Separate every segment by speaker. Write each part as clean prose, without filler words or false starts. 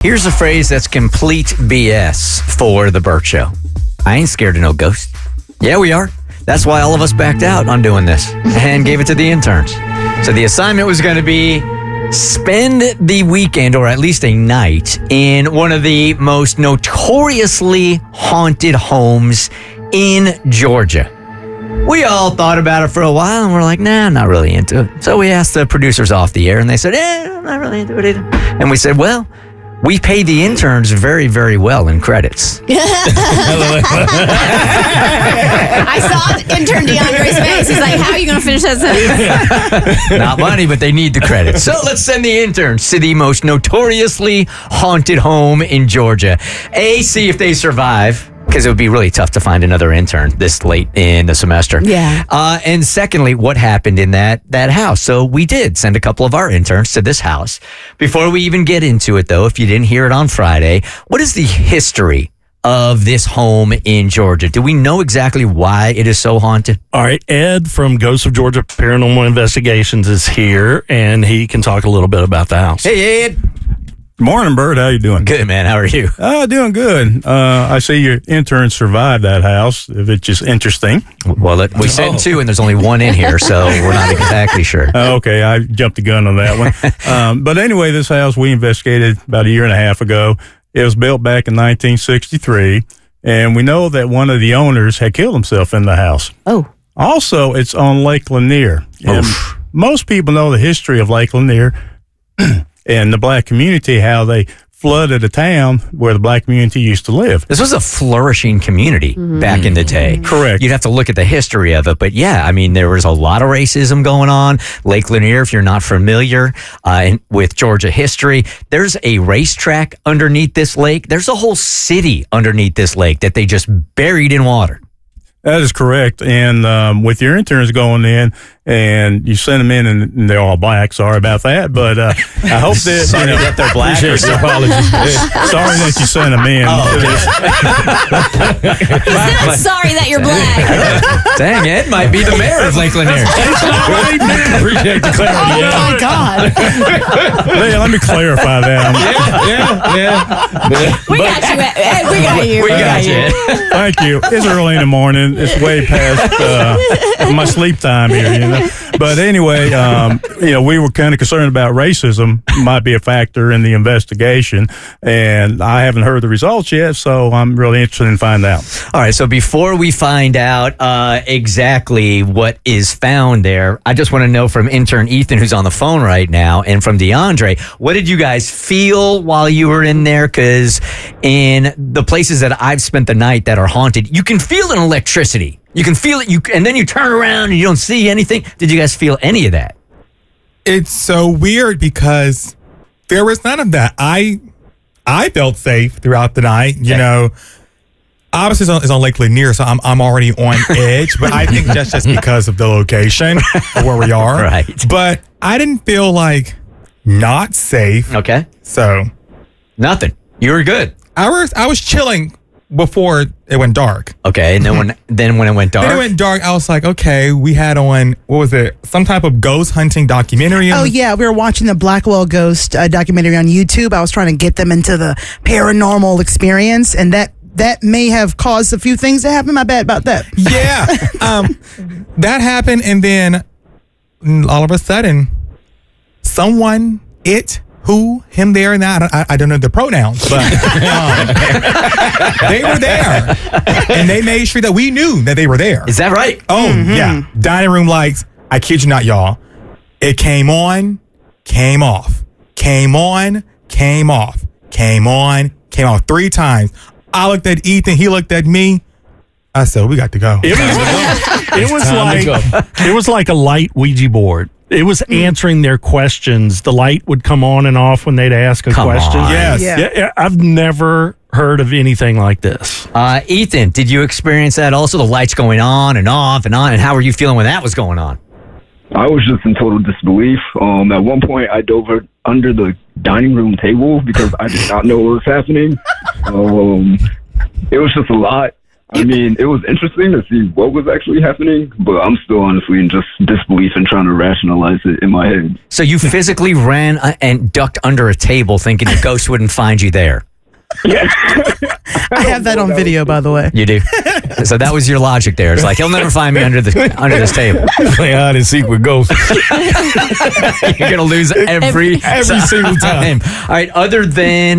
Speaker 1: Here's a phrase that's complete BS for the Bert Show. I ain't scared of no ghost. Yeah, we are. That's why all of us backed out on doing this and gave it to the interns. So the assignment was going to be spend the weekend, or at least a night, in one of the most notoriously haunted homes in Georgia. We all thought about it for a while, and we're like, nah, I'm not really into it. So we asked the producers off the air, and they said, I'm not really into it either. And we said, well, we pay the interns very, very well in credits.
Speaker 2: I saw intern DeAndre's face. He's like, how are you going to finish that sentence?
Speaker 1: Not money, but they need the credits. So let's send the interns to the most notoriously haunted home in Georgia. A, see if they survive, because it would be really tough to find another intern this late in the semester.
Speaker 2: Yeah.
Speaker 1: And secondly, what happened in that house? So we did send a couple of our interns to this house. Before we even get into it, though, if you didn't hear it on Friday, what is the history of this home in Georgia? Do we know exactly why it is so haunted?
Speaker 3: All right, Ed from Ghosts of Georgia Paranormal Investigations is here, and he can talk a little bit about the house.
Speaker 1: Hey, Ed.
Speaker 4: Morning, Bert. How you doing?
Speaker 1: Good, man. How are you?
Speaker 4: Doing good. I see your interns survived that house, if it's just interesting.
Speaker 1: Well, we sent two, and there's only one in here, so we're not exactly sure.
Speaker 4: Okay, I jumped the gun on that one. But anyway, this house we investigated about a year and a half ago. It was built back in 1963, and we know that one of the owners had killed himself in the house.
Speaker 2: Oh.
Speaker 4: Also, it's on Lake Lanier. And most people know the history of Lake Lanier and the black community, how they flooded a town where the black community used to live.
Speaker 1: This was a flourishing community back in the day.
Speaker 4: Correct.
Speaker 1: You'd have to look at the history of it. But yeah, I mean, there was a lot of racism going on. Lake Lanier, if you're not familiar with Georgia history, there's a racetrack underneath this lake. There's a whole city underneath this lake that they just buried in water.
Speaker 4: That is correct. And with your interns going in, and you send them in, and they're all black. Sorry about that, but I hope that
Speaker 1: Sorry that they're black.
Speaker 4: Sorry that you sent them in.
Speaker 2: He's not sorry that you're black.
Speaker 1: Dang, Ed might be the mayor of Lake Lanier.
Speaker 3: Appreciate the clarity.
Speaker 2: Oh, my God.
Speaker 4: Let me clarify that.
Speaker 2: We got you, Ed. We got you.
Speaker 1: We got you.
Speaker 4: Thank you. It's early in the morning. It's way past my sleep time here, you know. But anyway, we were kind of concerned about racism might be a factor in the investigation, and I haven't heard the results yet, so I'm really interested in finding out.
Speaker 1: All right, so before we find out exactly what is found there, I just want to know from intern Ethan, who's on the phone right now, and from DeAndre, what did you guys feel while you were in there? Because in the places that I've spent the night that are haunted, you can feel an electricity. You can feel it, and then you turn around and you don't see anything. Did you guys feel any of that?
Speaker 5: It's so weird because there was none of that. I felt safe throughout the night. You know, obviously it's on Lake Lanier, so I'm already on edge. But I think that's just because of the location of where we are.
Speaker 1: Right.
Speaker 5: But I didn't feel like not safe.
Speaker 1: Okay.
Speaker 5: So
Speaker 1: Nothing. You were good.
Speaker 5: I was chilling before it went dark.
Speaker 1: Okay, and then when it went dark?
Speaker 5: When it went dark, I was like, okay, we had on, what was it? Some type of ghost hunting documentary.
Speaker 6: Oh, yeah. We were watching the Blackwell Ghost documentary on YouTube. I was trying to get them into the paranormal experience, and that may have caused a few things to happen. My bad about that.
Speaker 5: Yeah. That happened, and then all of a sudden, someone, who, him, there, and that, I don't know the pronouns, but they were there. And they made sure that we knew that they were there.
Speaker 1: Is that right?
Speaker 5: Oh, yeah. Dining room lights, I kid you not, y'all. It came on, came off. Came on, came off. Came on, came off 3 times. I looked at Ethan, he looked at me. I said, we got to go.
Speaker 3: It was like a light Ouija board. It was answering their questions. The light would come on and off when they'd ask a question.
Speaker 1: On.
Speaker 5: Yes.
Speaker 3: Yeah, I've never heard of anything like this.
Speaker 1: Ethan, did you experience that also? The lights going on and off and on, and how were you feeling when that was going on?
Speaker 7: I was just in total disbelief. At one point, I dove under the dining room table because I did not know what was happening. It was just a lot. I mean, it was interesting to see what was actually happening, but I'm still honestly in just disbelief and trying to rationalize it in my head.
Speaker 1: So you physically ran and ducked under a table thinking the ghost wouldn't find you there.
Speaker 7: Yeah.
Speaker 6: I have that on video, by the way.
Speaker 1: You do? So that was your logic there. It's like, he'll never find me under this table.
Speaker 4: Play hide and seek with ghosts.
Speaker 1: You're going to lose every
Speaker 4: single time.
Speaker 1: All right, other than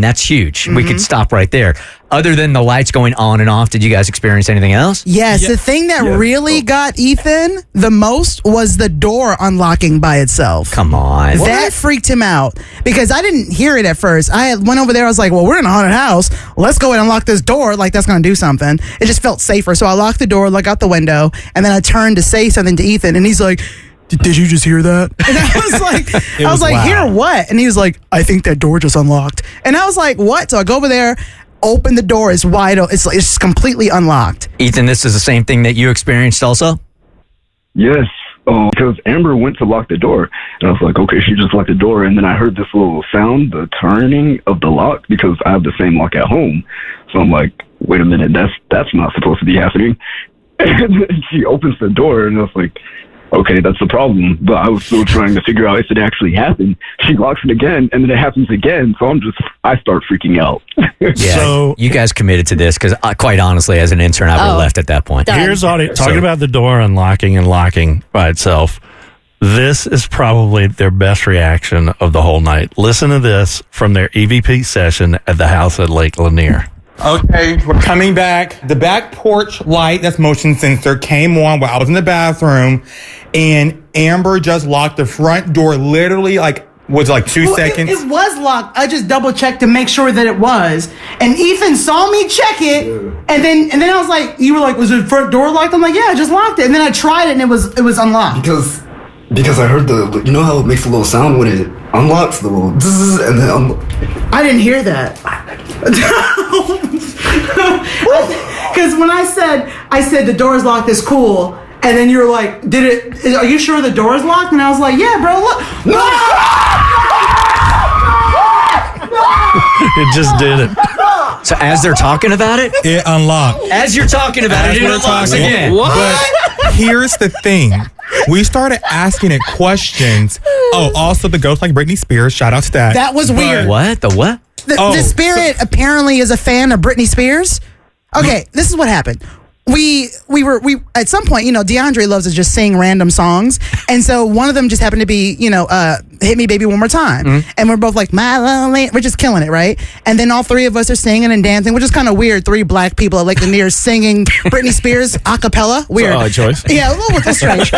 Speaker 1: that's huge. We could stop right there. Other than the lights going on and off, did you guys experience anything else?
Speaker 6: Yes, the thing that really got Ethan the most was the door unlocking by itself.
Speaker 1: Come on.
Speaker 6: That freaked him out because I didn't hear it at first. I went over there. I was like, well, we're in a haunted house. Let's go and unlock this door. Like, that's going to do something. It just felt safer. So I locked the door, looked out the window, and then I turned to say something to Ethan, and he's like, did you just hear that? And I was like, hear what? And he was like, I think that door just unlocked. And I was like, what? So I go over there, open the door, it's wide open. It's completely unlocked.
Speaker 1: Ethan, this is the same thing that you experienced also?
Speaker 7: Yes, because Amber went to lock the door, and I was like, okay, she just locked the door, and then I heard this little sound, the turning of the lock, because I have the same lock at home. So I'm like, wait a minute, that's not supposed to be happening. And then she opens the door, and I was like, okay, that's the problem. But I was still trying to figure out if it actually happened. She locks it again, and then it happens again. So I start freaking out.
Speaker 1: Yeah,
Speaker 3: So-
Speaker 1: you guys committed to this because quite honestly, as an intern, I would have left at that point.
Speaker 2: Done.
Speaker 3: Here's talking about the door unlocking and locking by itself. This is probably their best reaction of the whole night. Listen to this from their EVP session at the house at Lake Lanier.
Speaker 5: Okay, we're coming back. The back porch light that's motion sensor came on while I was in the bathroom, and Amber just locked the front door literally was 2 seconds.
Speaker 6: It was locked. I just double checked to make sure that it was. And Ethan saw me check it, and then I was like, you were like, was the front door locked? I'm like, yeah, I just locked it. And then I tried it, and it was unlocked.
Speaker 8: Because I heard you know how it makes a little sound when it unlocks, the little zzz, and then
Speaker 6: I didn't hear that. Because when I said the door is locked, it's cool, and then you were like, are you sure the door is locked? And I was like, yeah, bro, look.
Speaker 3: It just did it.
Speaker 1: So as they're talking about it,
Speaker 5: It unlocked.
Speaker 1: as you're talking about it, it unlocks again.
Speaker 5: But here's the thing. We started asking it questions. Oh, also the ghost like Britney Spears. Shout out to that.
Speaker 6: That was weird.
Speaker 1: What? The what?
Speaker 6: The spirit apparently is a fan of Britney Spears. Okay, this is what happened. We at some point, DeAndre loves to just sing random songs, and so one of them just happened to be, "Hit Me, Baby, One More Time," and we're both like, "My lonely," we're just killing it, right? And then all three of us are singing and dancing, which is kind of weird. 3 black people at Lake Lanier singing Britney Spears a cappella. Weird.
Speaker 4: Odd choice.
Speaker 6: Yeah, a little bit strange.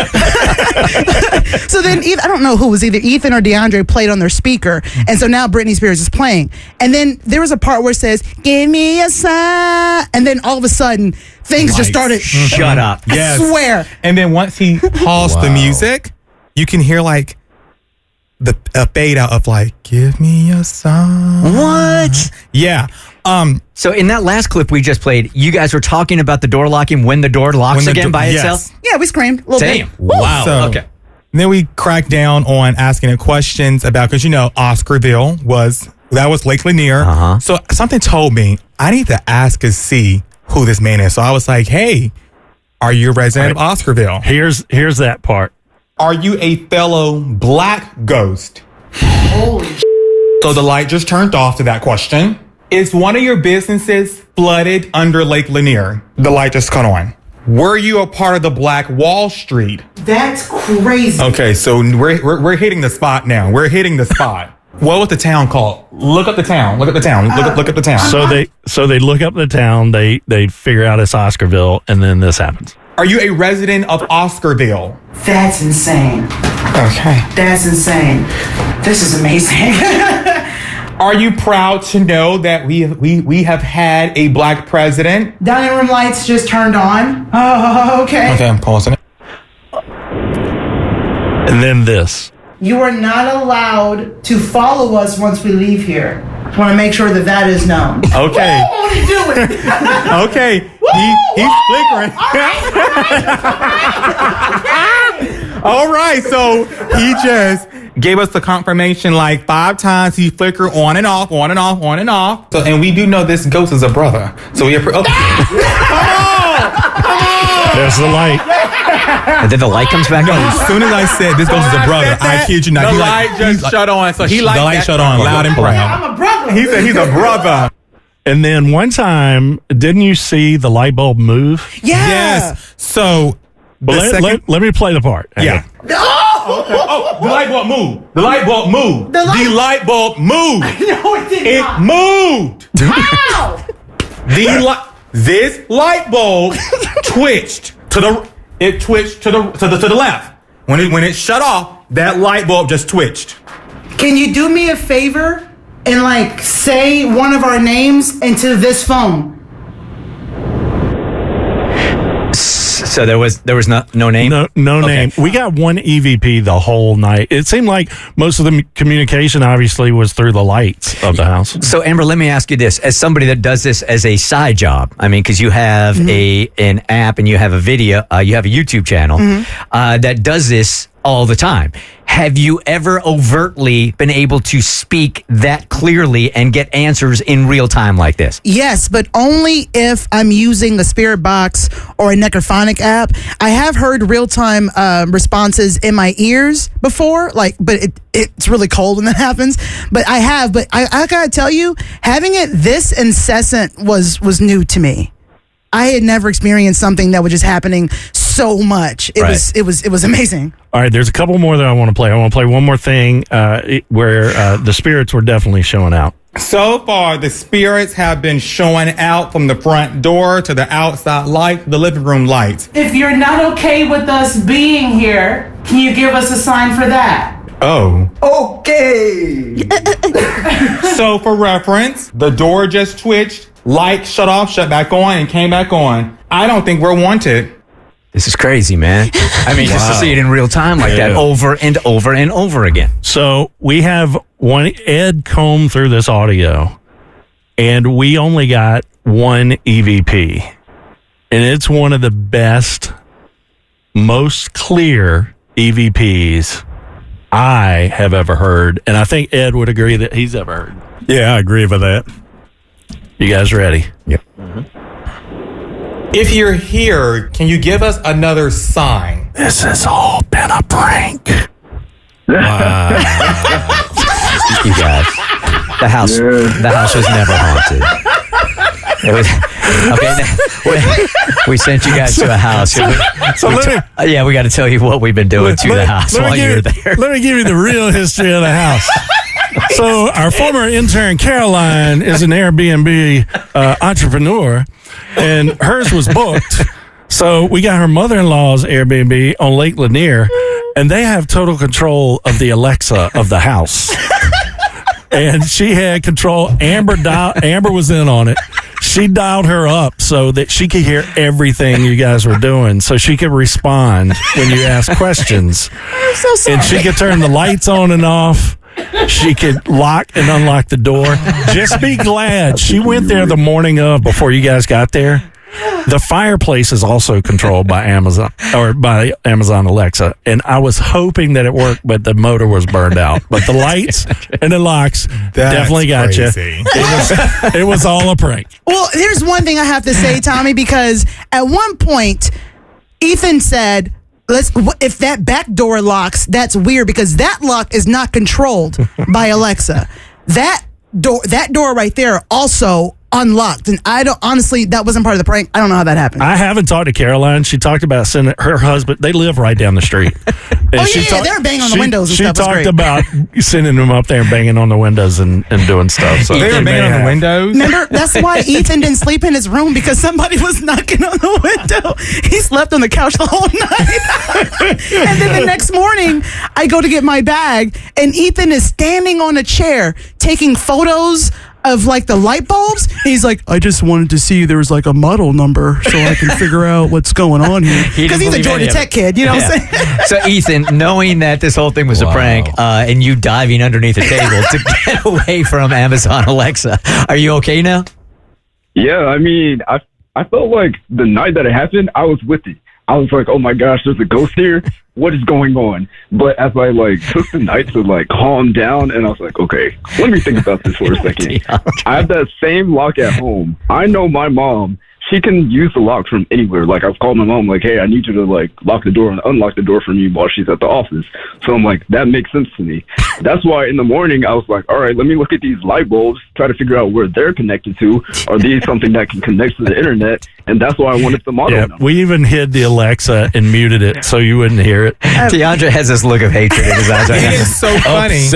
Speaker 6: So then, I don't know who was either Ethan or DeAndre played on their speaker, and so now Britney Spears is playing. And then there was a part where it says, "Give me a sign," and then all of a sudden, things just started.
Speaker 1: Shut up.
Speaker 6: I swear.
Speaker 5: And then once he paused the music, you can hear a fade out of "Give me a song."
Speaker 1: What?
Speaker 5: Yeah.
Speaker 1: So in that last clip we just played, you guys were talking about the door locking when the door locks again by itself?
Speaker 6: Yeah, we screamed a little
Speaker 1: Damn.
Speaker 6: bit.
Speaker 1: Wow.
Speaker 5: So-
Speaker 1: Okay.
Speaker 5: Then we cracked down on asking it questions about, because Oscarville was Lake Lanier.
Speaker 1: Uh-huh.
Speaker 5: So something told me I need to ask and see who this man is. So I was like, hey, are you a resident of Oscarville?
Speaker 3: Here's that part.
Speaker 5: Are you a fellow black ghost?
Speaker 6: Holy
Speaker 5: So the light just turned off to that question. Is one of your businesses flooded under Lake Lanier? The light just cut on. Were you a part of the Black Wall Street?
Speaker 6: That's crazy.
Speaker 5: Okay, so we're hitting the spot now. We're hitting the spot. What was the town called? Look up the town. Look up the town. Look up the town.
Speaker 3: So they look up the town. They figure out it's Oscarville, and then this happens.
Speaker 5: Are you a resident of Oscarville?
Speaker 6: That's insane.
Speaker 5: Okay.
Speaker 6: That's insane. This is amazing.
Speaker 5: Are you proud to know that we have had a black president?
Speaker 6: Dining room lights just turned on. Oh, okay.
Speaker 5: Okay, I'm pausing it.
Speaker 3: And then this.
Speaker 6: You are not allowed to follow us once we leave here. I want to make sure that is known.
Speaker 5: Okay.
Speaker 6: I want to do it.
Speaker 5: Okay. He's flickering. All right. So he just gave us the confirmation like 5 times. He flickered on and off, on and off, on and off. So, and we do know this ghost is a brother. So we come on!
Speaker 3: There's the light.
Speaker 1: And then the light comes back on.
Speaker 5: As soon as I said this ghost is a brother, I kid you not.
Speaker 9: The light just shut on. So he
Speaker 5: the light shut on loud and proud.
Speaker 6: I'm a brother.
Speaker 5: He said he's a brother.
Speaker 3: And then one time, didn't you see the light bulb move?
Speaker 6: Yeah.
Speaker 5: Yes. So
Speaker 3: Let me play the part.
Speaker 5: yeah. Oh, the light bulb moved. The light bulb moved.
Speaker 6: The light
Speaker 5: bulb moved.
Speaker 6: No, it did
Speaker 5: It
Speaker 6: not.
Speaker 5: moved.
Speaker 6: How?
Speaker 5: This light bulb twitched to the left. When it shut off, that light bulb just twitched.
Speaker 6: Can you do me a favor and like say one of our names into this phone?
Speaker 1: So there was no name?
Speaker 3: No
Speaker 1: Okay.
Speaker 3: name. We got one EVP the whole night. It seemed like most of the communication obviously was through the lights of the house.
Speaker 1: So Amber, let me ask you this: as somebody that does this as a side job, I mean, because you have an app and you have a video, you have a YouTube channel that does this all the time. Have you ever overtly been able to speak that clearly and get answers in real time like this?
Speaker 6: Yes, but only if I'm using a spirit box or a necrophonic app. I have heard real-time responses in my ears before, but it's really cold when that happens. But I gotta tell you, having it this incessant was new to me. I had never experienced something that was just happening so much. It was amazing.
Speaker 3: All right, there's a couple more that I want to play. I want to play one more thing where the spirits were definitely showing out.
Speaker 5: So far, the spirits have been showing out from the front door to the outside light, the living room lights.
Speaker 6: If you're not okay with us being here, can you give us a sign for that?
Speaker 5: Oh.
Speaker 8: Okay.
Speaker 5: So for reference, the door just twitched, light shut off, shut back on, and came back on. I don't think we're wanted.
Speaker 1: This is crazy, man. I mean, just to see it in real time like that over and over and over again.
Speaker 3: So we have Ed combed through this audio, and we only got one EVP. And it's one of the best, most clear EVPs I have ever heard. And I think Ed would agree that he's ever heard.
Speaker 4: Yeah, I agree with that.
Speaker 3: You guys ready?
Speaker 1: Yep.
Speaker 5: If you're here, can you give us another sign?
Speaker 3: This has all been a prank.
Speaker 1: You guys, the house was never haunted. It was okay. We sent you guys to a house. We got to tell you what we've been doing to the house while you're there.
Speaker 3: Let me give you the real history of the house. So our former intern Caroline is an Airbnb entrepreneur, and hers was booked. So we got her mother-in-law's Airbnb on Lake Lanier, and they have total control of the Alexa of the house. And she had control. Amber was in on it. She dialed her up so that she could hear everything you guys were doing, so she could respond when you asked questions.
Speaker 6: I'm so sorry.
Speaker 3: And she could turn the lights on and off. She could lock and unlock the door. Just be glad she went there the morning of, before you guys got there. The fireplace is also controlled by Amazon Alexa, and I was hoping that it worked, but the motor was burned out. But the lights and the locks definitely got you. It was all a prank.
Speaker 6: Well, here's one thing I have to say, Tommy, because at one point, Ethan said, if that back door locks, that's weird because that lock is not controlled by Alexa. That door right there also unlocked, and I don't honestly, that wasn't part of the prank. I don't know how that happened.
Speaker 3: I haven't talked to Caroline. She talked about sending her husband. They live right down the street. And
Speaker 6: they were banging on the windows and stuff.
Speaker 3: She talked about sending them up there and banging on the windows and doing stuff. So
Speaker 5: they were banging on the windows.
Speaker 6: Remember, that's why Ethan didn't sleep in his room, because somebody was knocking on the window. He slept on the couch the whole night. And then the next morning, I go to get my bag, and Ethan is standing on a chair taking photos of like the light bulbs. He's like, I just wanted to see there was like a model number so I can figure out what's going on here. Because he's a Georgia Tech kid, you know what I'm saying?
Speaker 1: So Ethan, knowing that this whole thing was a prank, and you diving underneath the table to get away from Amazon Alexa, are you okay now?
Speaker 7: Yeah, I mean, I felt like the night that it happened, I was with it. I was like, oh my gosh, there's a ghost here. What is going on? But as I like took the night to like calm down, and I was like, okay, let me think about this for a second. I have that same lock at home. I know my mom. She can use the lock from anywhere. Like, I've called my mom, like, hey, I need you to, like, lock the door and unlock the door for me while she's at the office. So I'm like, that makes sense to me. That's why in the morning, I was like, all right, let me look at these light bulbs, try to figure out where they're connected to. Are these something that can connect to the internet? And that's why I wanted the model number.
Speaker 3: We even hid the Alexa and muted it so you wouldn't hear it.
Speaker 1: DeAndre has this look of hatred in his eyes right now.
Speaker 5: It is so funny.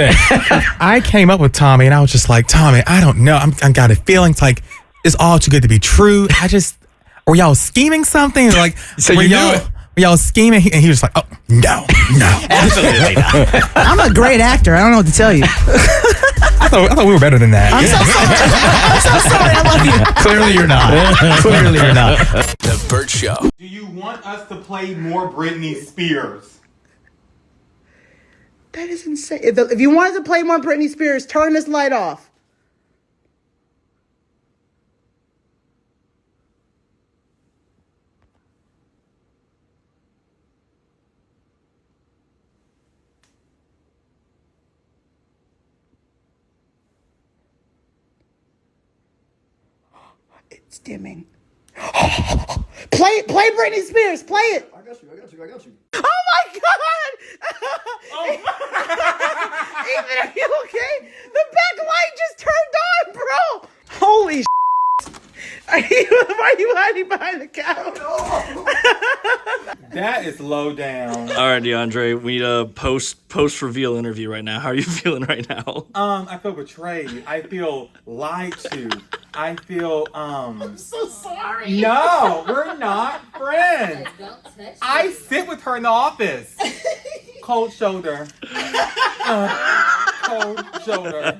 Speaker 5: I came up with Tommy, and I was just like, Tommy, I don't know. I got a feeling it's like, it's all too good to be true. Were y'all scheming something? Like,
Speaker 1: so
Speaker 5: were
Speaker 1: you
Speaker 5: y'all,
Speaker 1: knew it.
Speaker 5: were y'all scheming? And he was like, oh, no.
Speaker 1: Absolutely not.
Speaker 6: I'm a great actor. I don't know what to tell you.
Speaker 5: I thought we were better than that.
Speaker 6: I'm so sorry. I love you.
Speaker 1: Clearly you're not. Clearly you're not.
Speaker 10: The Bert Show.
Speaker 11: Do you want us to play more Britney Spears?
Speaker 6: That is insane. If you wanted to play more Britney Spears, turn this light off. It's dimming. Play Britney Spears. Play it.
Speaker 8: I got you.
Speaker 6: Oh my God! Ethan, are you okay? The back light just turned on, bro. Holy Are you hiding behind the couch?
Speaker 11: That is low down.
Speaker 12: All right, DeAndre, we need a post reveal interview right now. How are you feeling right now?
Speaker 11: I feel betrayed. I feel lied to. I feel
Speaker 2: I'm so sorry.
Speaker 11: No, we're not friends.
Speaker 2: Don't touch
Speaker 11: I sit with her in the office. Cold shoulder. Cold shoulder.